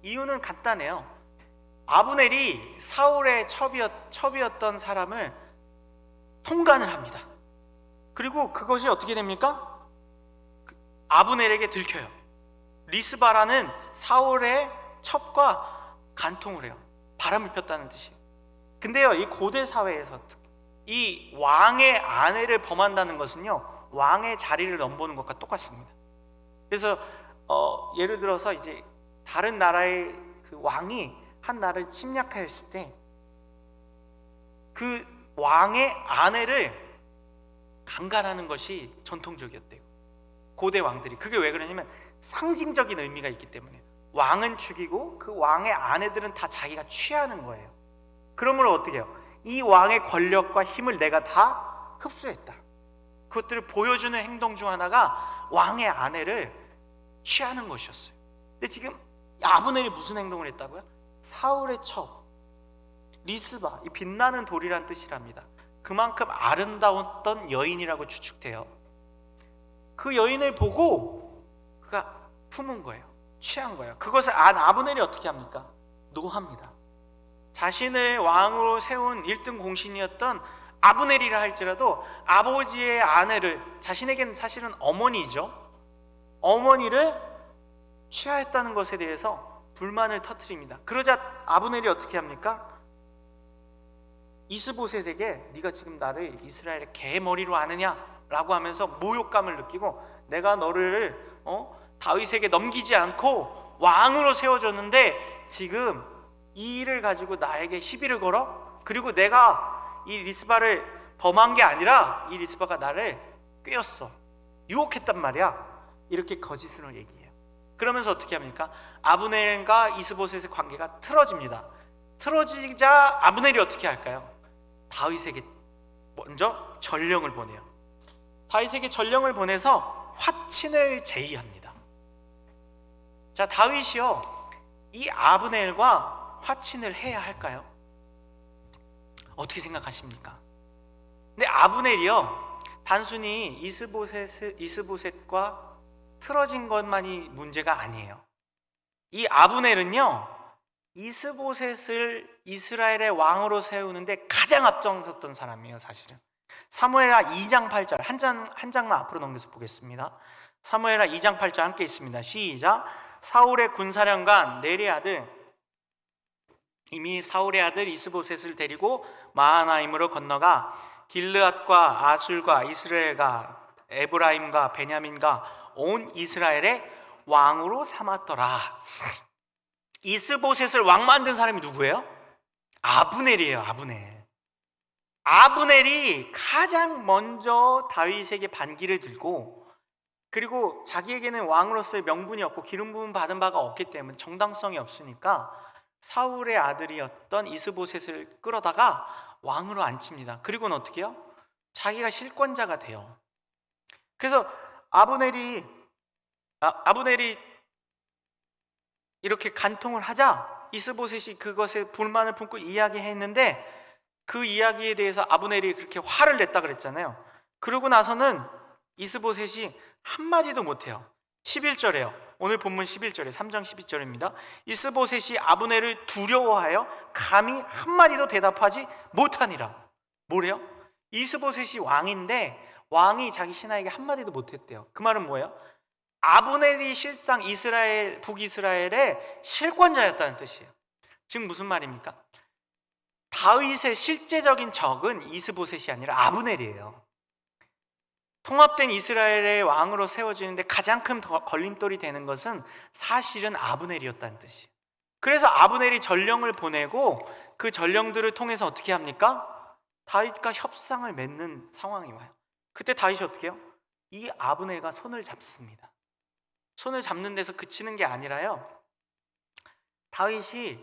[SPEAKER 1] 이유는 간단해요. 아브넬이 사울의 첩이었던 사람을 통간을 합니다. 그리고 그것이 어떻게 됩니까? 아브넬에게 들켜요. 리스바라는 사울의 첩과 간통을 해요. 바람을 폈다는 뜻이에요. 근데요, 이 고대 사회에서 이 왕의 아내를 범한다는 것은요, 왕의 자리를 넘보는 것과 똑같습니다. 그래서 예를 들어서 이제 다른 나라의 그 왕이 한 나라를 침략했을 때 그 왕의 아내를 강간하는 것이 전통적이었대요. 고대 왕들이. 그게 왜 그러냐면 상징적인 의미가 있기 때문에. 왕은 죽이고 그 왕의 아내들은 다 자기가 취하는 거예요. 그러므로 어떻게 해요? 이 왕의 권력과 힘을 내가 다 흡수했다. 그것들을 보여주는 행동 중 하나가 왕의 아내를 취하는 것이었어요. 근데 지금 아브넬이 무슨 행동을 했다고요? 사울의 첩 리스바, 이 빛나는 돌이란 뜻이랍니다. 그만큼 아름다웠던 여인이라고 추측돼요. 그 여인을 보고 그가 품은 거예요. 취한 거예요. 그것을 안 아브넬이 어떻게 합니까? 노합니다. 자신을 왕으로 세운 1등 공신이었던 아브넬이라 할지라도 아버지의 아내를, 자신에게는 사실은 어머니죠, 어머니를 취하했다는 것에 대해서 불만을 터뜨립니다. 그러자 아브넬이 어떻게 합니까? 이스보셋에게 네가 지금 나를 이스라엘의 개머리로 아느냐? 라고 하면서 모욕감을 느끼고, 내가 너를 다윗에게 넘기지 않고 왕으로 세워줬는데 지금 이 일을 가지고 나에게 시비를 걸어? 그리고 내가 이 리스바를 범한 게 아니라 이 리스바가 나를 꿰었어, 유혹했단 말이야. 이렇게 거짓으로 얘기해요. 그러면서 어떻게 합니까? 아브넬과 이스보셋의 관계가 틀어집니다. 틀어지자 아브넬이 어떻게 할까요? 다윗에게 먼저 전령을 보내요. 다윗에게 전령을 보내서 화친을 제의합니다. 자, 다윗이요 이 아브넬과 화친을 해야 할까요? 어떻게 생각하십니까? 근데 아브넬이요 단순히 이스보셋과 틀어진 것만이 문제가 아니에요. 이 아브넬은요 이스보셋을 이스라엘의 왕으로 세우는데 가장 앞장섰던 사람이에요. 사실은 사무엘하 2장 8절 한 장만 앞으로 넘겨서 보겠습니다. 사무엘하 2장 8절 함께 있습니다. 시작. 사울의 군사령관 넬의 아들, 이미 사울의 아들 이스보셋을 데리고 마하나임으로 건너가 길르앗과 아술과 이스라엘과 에브라임과 베냐민과 온 이스라엘의 왕으로 삼았더라. 이스보셋을 왕 만든 사람이 누구예요? 아브넬이에요. 아브넬이 가장 먼저 다윗에게 반기를 들고, 그리고 자기에게는 왕으로서의 명분이 없고 기름 부음 받은 바가 없기 때문에 정당성이 없으니까 사울의 아들이었던 이스보셋을 끌어다가 왕으로 앉힙니다. 그리고는 어떻게 해요? 자기가 실권자가 돼요. 그래서 아브넬이 이렇게 간통을 하자 이스보셋이 그것에 불만을 품고 이야기했는데, 그 이야기에 대해서 아브넬이 그렇게 화를 냈다 그랬잖아요. 그러고 나서는 이스보셋이 한마디도 못해요. 11절에요 오늘 본문 11절에 3장 12절입니다. 이스보셋이 아브넬을 두려워하여 감히 한마디도 대답하지 못하니라. 뭐래요? 이스보셋이 왕인데 왕이 자기 신하에게 한마디도 못했대요. 그 말은 뭐예요? 아브넬이 실상 이스라엘, 북이스라엘의 실권자였다는 뜻이에요. 지금 무슨 말입니까? 다윗의 실제적인 적은 이스보셋이 아니라 아브넬이에요. 통합된 이스라엘의 왕으로 세워지는데 가장 큰 걸림돌이 되는 것은 사실은 아브넬이었다는 뜻이에요. 그래서 아브넬이 전령을 보내고 그 전령들을 통해서 어떻게 합니까? 다윗과 협상을 맺는 상황이 와요. 그때 다윗이 어떻게 해요? 이 아브넬과 손을 잡습니다. 손을 잡는 데서 그치는 게 아니라요, 다윗이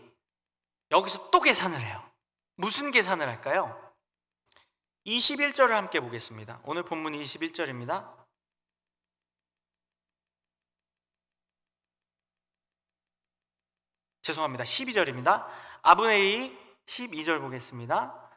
[SPEAKER 1] 여기서 또 계산을 해요. 무슨 계산을 할까요? 21절을 함께 보겠습니다. 오늘 본문 21절입니다. 죄송합니다. 12절입니다. 아브넬이 12절 보겠습니다.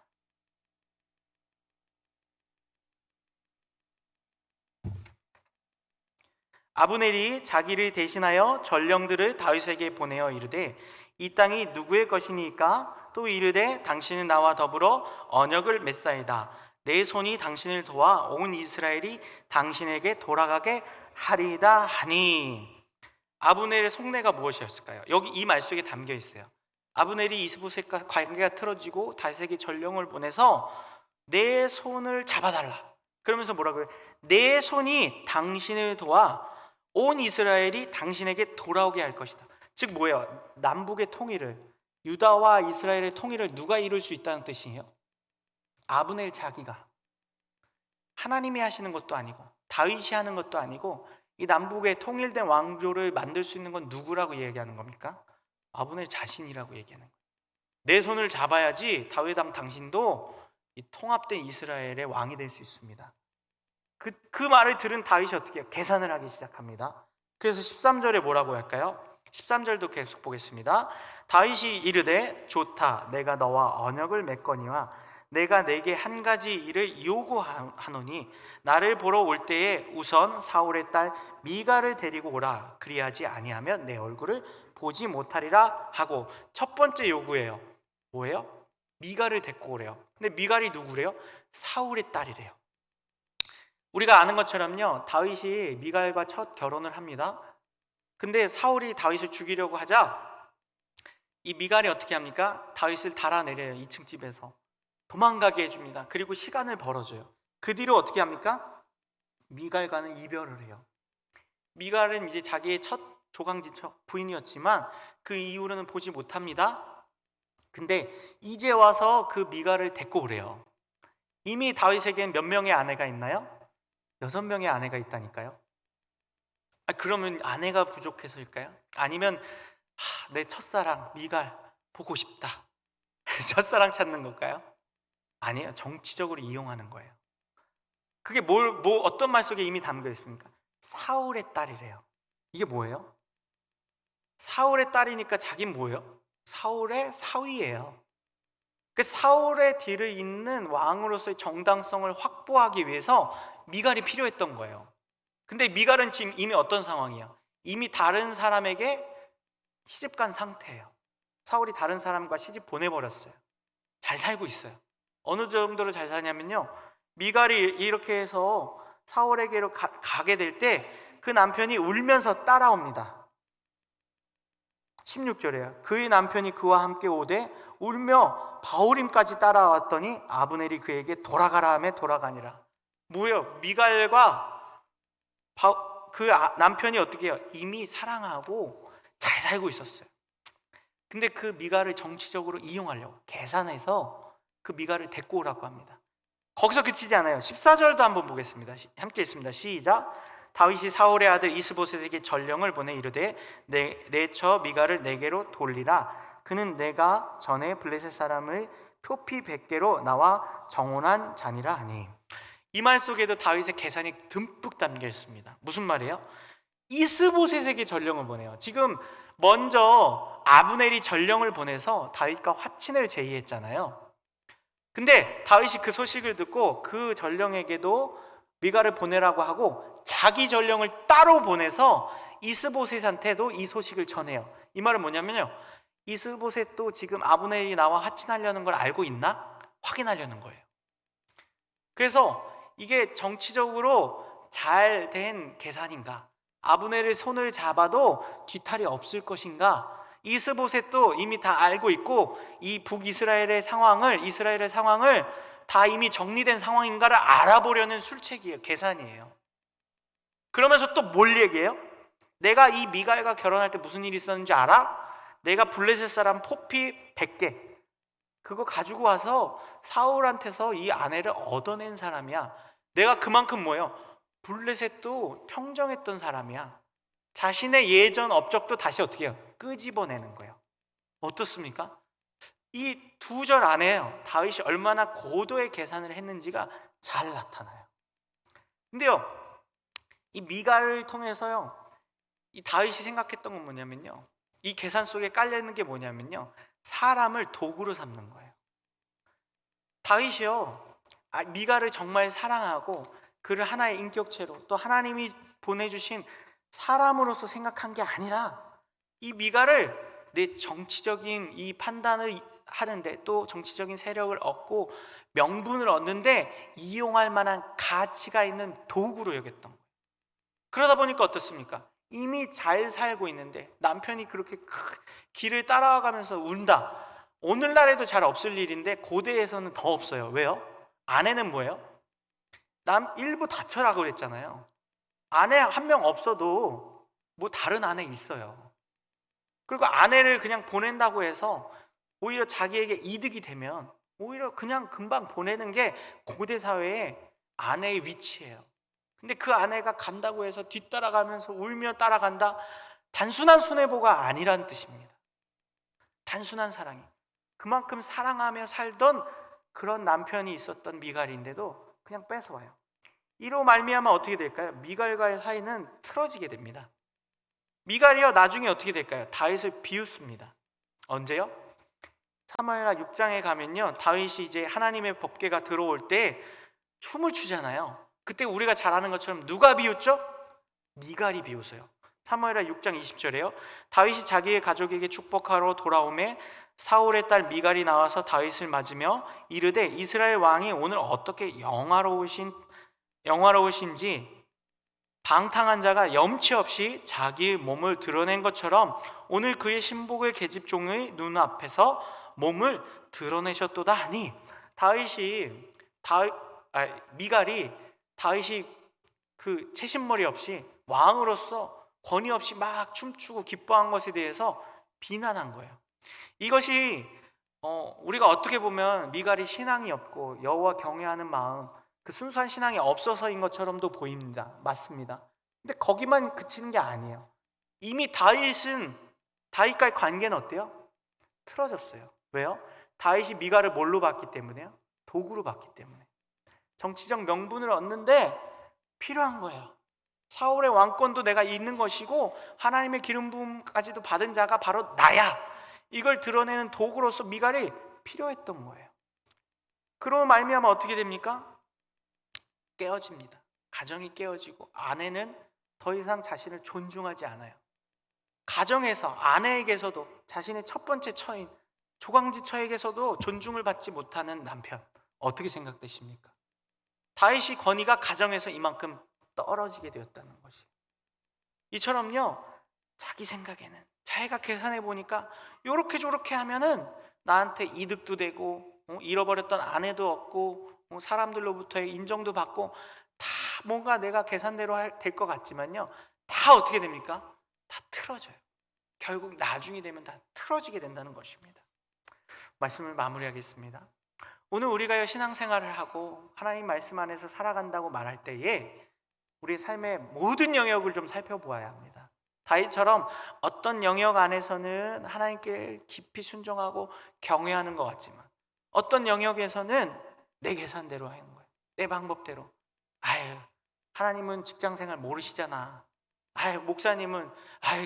[SPEAKER 1] 아브넬이 자기를 대신하여 전령들을 다윗에게 보내어 이르되 이 땅이 누구의 것이니까? 또 이르되 당신은 나와 더불어 언약을 맺사이다. 내 손이 당신을 도와 온 이스라엘이 당신에게 돌아가게 하리이다 하니. 아브넬의 속내가 무엇이었을까요? 여기 이 말 속에 담겨 있어요. 아브넬이 이스보셋과 관계가 틀어지고 다윗에게 전령을 보내서 내 손을 잡아달라. 그러면서 뭐라고요? 내 손이 당신을 도와 온 이스라엘이 당신에게 돌아오게 할 것이다. 즉 뭐예요? 남북의 통일을, 유다와 이스라엘의 통일을 누가 이룰 수 있다는 뜻이에요? 아브넬 자기가. 하나님이 하시는 것도 아니고 다윗이 하는 것도 아니고 이 남북의 통일된 왕조를 만들 수 있는 건 누구라고 얘기하는 겁니까? 아브넬 자신이라고 얘기하는 거예요. 내 손을 잡아야지 다윗 왕 당신도 이 통합된 이스라엘의 왕이 될 수 있습니다. 그 말을 들은 다윗이 어떻게 해요? 계산을 하기 시작합니다. 그래서 13절에 뭐라고 할까요? 13절도 계속 보겠습니다. 다윗이 이르되 좋다, 내가 너와 언약을 맺거니와 내가 내게 한 가지 일을 요구하노니 나를 보러 올 때에 우선 사울의 딸 미갈을 데리고 오라. 그리하지 아니하면 내 얼굴을 보지 못하리라 하고. 첫 번째 요구예요. 뭐예요? 미갈을 데리고 오래요. 근데 미갈이 누구래요? 사울의 딸이래요. 우리가 아는 것처럼요, 다윗이 미갈과 첫 결혼을 합니다. 근데 사울이 다윗을 죽이려고 하자 이 미갈이 어떻게 합니까? 다윗을 달아내려요. 2층 집에서 도망가게 해줍니다. 그리고 시간을 벌어줘요. 그 뒤로 어떻게 합니까? 미갈과는 이별을 해요. 미갈은 이제 자기의 첫 조강지처 부인이었지만 그 이후로는 보지 못합니다. 근데 이제 와서 그 미갈을 데리고 오래요. 이미 다윗에겐 몇 명의 아내가 있나요? 6명의 아내가 있다니까요. 그러면 아내가 부족해서일까요? 아니면 내 첫사랑 미갈 보고 싶다, 첫사랑 찾는 걸까요? 아니에요. 정치적으로 이용하는 거예요. 그게 어떤 말 속에 이미 담겨 있습니까? 사울의 딸이래요. 이게 뭐예요? 사울의 딸이니까 자긴 뭐예요? 사울의 사위예요. 그 사울의 뒤를 잇는 왕으로서의 정당성을 확보하기 위해서 미갈이 필요했던 거예요. 근데 미갈은 지금 이미 어떤 상황이야? 이미 다른 사람에게 시집간 상태예요. 사울이 다른 사람과 시집 보내버렸어요. 잘 살고 있어요. 어느 정도로 잘 사냐면요, 미갈이 이렇게 해서 사울에게로 가게 될 때 그 남편이 울면서 따라옵니다. 16절에요. 그의 남편이 그와 함께 오되 울며 바후림까지 따라왔더니 아브넬이 그에게 돌아가라 하며 돌아가니라. 뭐예요? 미갈과 그 남편이 어떻게 해요? 이미 사랑하고 잘 살고 있었어요. 근데 그 미갈을 정치적으로 이용하려고 계산해서 그 미갈을 데리고 오라고 합니다. 거기서 그치지 않아요. 14절도 한번 보겠습니다. 함께 있습니다. 시작. 다윗이 사울의 아들 이스보셋에게 전령을 보내 이르되 내 처 미갈을 내게로 돌리라. 그는 내가 전에 블레셋 사람의 표피 100개로 나와 정혼한 자니라 하니. 이 말 속에도 다윗의 계산이 듬뿍 담겨 있습니다. 무슨 말이에요? 이스보셋에게 전령을 보내요. 지금 먼저 아브넬이 전령을 보내서 다윗과 화친을 제의했잖아요. 근데 다윗이 그 소식을 듣고 그 전령에게도 미갈을 보내라고 하고 자기 전령을 따로 보내서 이스보셋한테도 이 소식을 전해요. 이 말은 뭐냐면요, 이스보셋도 지금 아브넬이 나와 화친하려는 걸 알고 있나? 확인하려는 거예요. 그래서 이게 정치적으로 잘 된 계산인가? 아브넬의 손을 잡아도 뒤탈이 없을 것인가? 이스보셋도 이미 다 알고 있고 이 북이스라엘의 상황을, 이스라엘의 상황을 다 이미 정리된 상황인가를 알아보려는 술책이에요. 계산이에요. 그러면서 또 뭘 얘기해요? 내가 이 미갈과 결혼할 때 무슨 일이 있었는지 알아? 내가 블레셋 사람 포피 100개 그거 가지고 와서 사울한테서 이 아내를 얻어낸 사람이야. 내가 그만큼 뭐예요? 블레셋도 평정했던 사람이야. 자신의 예전 업적도 다시 어떻게 해요? 끄집어내는 거예요. 어떻습니까? 이 두 절 안에요, 다윗이 얼마나 고도의 계산을 했는지가 잘 나타나요. 근데요, 이 미갈을 통해서요, 이 다윗이 생각했던 건 뭐냐면요, 이 계산 속에 깔려있는 게 뭐냐면요, 사람을 도구로 삼는 거예요. 다윗이요, 미갈을 정말 사랑하고 그를 하나의 인격체로, 또 하나님이 보내주신 사람으로서 생각한 게 아니라 이 미갈을 내 정치적인 이 판단을 하는데, 또 정치적인 세력을 얻고 명분을 얻는데 이용할 만한 가치가 있는 도구로 여겼던 거예요. 그러다 보니까 어떻습니까? 이미 잘 살고 있는데 남편이 그렇게 길을 따라가면서 운다. 오늘날에도 잘 없을 일인데 고대에서는 더 없어요. 왜요? 아내는 뭐예요? 일부 다처라고 그랬잖아요. 아내 한 명 없어도 뭐 다른 아내 있어요. 그리고 아내를 그냥 보낸다고 해서 오히려 자기에게 이득이 되면 오히려 그냥 금방 보내는 게 고대 사회의 아내의 위치예요. 근데 그 아내가 간다고 해서 뒤따라가면서 울며 따라간다? 단순한 순애보가 아니란 뜻입니다. 단순한 사랑이, 그만큼 사랑하며 살던 그런 남편이 있었던 미갈인데도 그냥 뺏어와요. 이로 말미암아 어떻게 될까요? 미갈과의 사이는 틀어지게 됩니다. 미갈이요, 나중에 어떻게 될까요? 다윗을 비웃습니다. 언제요? 사무엘하 6장에 가면요, 다윗이 이제 하나님의 법궤가 들어올 때 춤을 추잖아요. 그때 우리가 잘 아는 것처럼 누가 비웃죠? 미갈이 비웃어요. 사무엘하 6장 20절에요 다윗이 자기의 가족에게 축복하러 돌아오매 사울의 딸 미갈이 나와서 다윗을 맞으며 이르되 이스라엘 왕이 오늘 어떻게 영화로우신지 방탕한 자가 염치 없이 자기의 몸을 드러낸 것처럼 오늘 그의 신복의 계집종의 눈앞에서 몸을 드러내셨도다 하니, 미갈이 다윗이 그 채신머리 없이 왕으로서 권위 없이 막 춤추고 기뻐한 것에 대해서 비난한 거예요. 이것이 우리가 어떻게 보면 미갈이 신앙이 없고 여호와 경외하는 마음, 그 순수한 신앙이 없어서인 것처럼도 보입니다. 맞습니다. 근데 거기만 그치는 게 아니에요. 이미 다윗과의 관계는 어때요? 틀어졌어요. 왜요? 다윗이 미갈을 뭘로 봤기 때문에요? 도구로 봤기 때문에. 정치적 명분을 얻는데 필요한 거예요. 사울의 왕권도 내가 있는 것이고 하나님의 기름 부음까지도 받은 자가 바로 나야. 이걸 드러내는 도구로서 미갈이 필요했던 거예요. 그러고 말미암아 어떻게 됩니까? 깨어집니다. 가정이 깨어지고 아내는 더 이상 자신을 존중하지 않아요. 가정에서 아내에게서도, 자신의 첫 번째 처인 조강지 처에게서도 존중을 받지 못하는 남편, 어떻게 생각되십니까? 다윗의 권위가 가정에서 이만큼 떨어지게 되었다는 것이, 이처럼요, 자기 생각에는 자기가 계산해 보니까 요렇게 저렇게 하면은 나한테 이득도 되고 잃어버렸던 아내도 얻고 사람들로부터의 인정도 받고 다 뭔가 내가 계산대로 될 것 같지만요, 다 어떻게 됩니까? 다 틀어져요. 결국 나중이 되면 다 틀어지게 된다는 것입니다. 말씀을 마무리하겠습니다. 오늘 우리가 신앙생활을 하고 하나님 말씀 안에서 살아간다고 말할 때에 우리의 삶의 모든 영역을 좀 살펴보아야 합니다. 다윗처럼 어떤 영역 안에서는 하나님께 깊이 순종하고 경외하는 것 같지만 어떤 영역에서는 내 계산대로 하는 거예요. 내 방법대로. 하나님은 직장생활 모르시잖아. 목사님은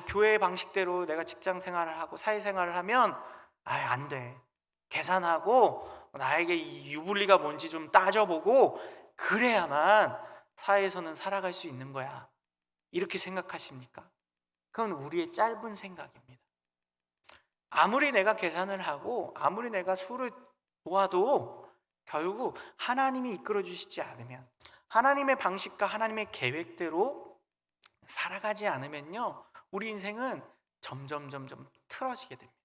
[SPEAKER 1] 교회 방식대로 내가 직장생활을 하고 사회생활을 하면 안 돼. 계산하고 나에게 이 유불리가 뭔지 좀 따져보고 그래야만 사회에서는 살아갈 수 있는 거야. 이렇게 생각하십니까? 그건 우리의 짧은 생각입니다. 아무리 내가 계산을 하고 아무리 내가 수를 모아도 결국 하나님이 이끌어 주시지 않으면, 하나님의 방식과 하나님의 계획대로 살아가지 않으면요, 우리 인생은 점점 틀어지게 됩니다.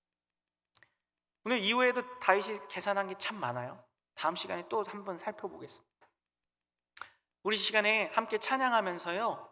[SPEAKER 1] 오늘 이후에도 다윗이 계산한 게 참 많아요. 다음 시간에 또 한번 살펴보겠습니다. 우리 시간에 함께 찬양하면서요,